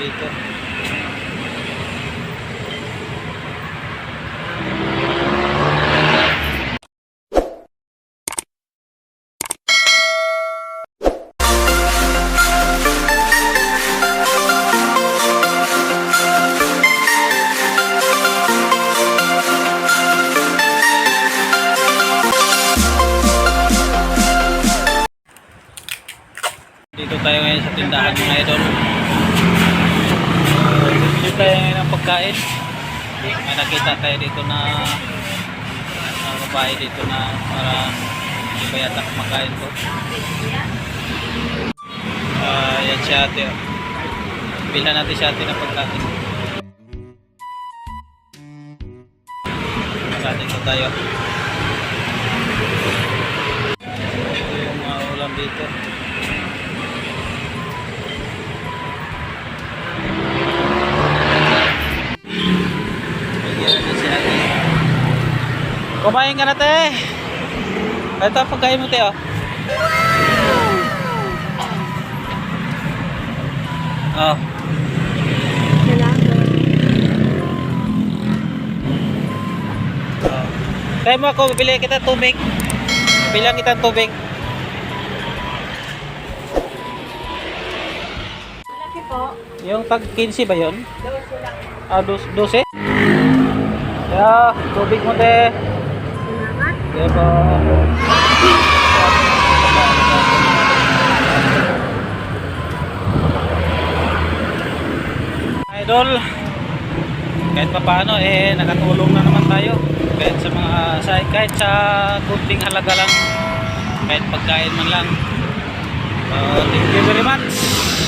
dito. Dito tayo ngayon sa tindahan mga idol. Dito tayo ngayon ng pagkain. May nakita tayo dito na babae dito na para hindi ba yata kumakain ko. Yan si ate. Bilhan natin si ate ng pagkain. Pagkain ko tayo. Ito yung mga ulam dito. Kumain ka na, te. Ito ang pagkain mo, te, oh. Oh. Oh. Tayo mo ako, bibili kita tubig. Bilang kita tubig. Malaki po. Yung tag 15 ba yun? 12 lang. Ah, 12? Yeah, tubig mo, te. Salamat. Diba? Idol, kahit pa paano nakatulong na naman tayo kahit sa mga kahit sa kunting halaga lang, kahit pagkain man lang. Thank you very much.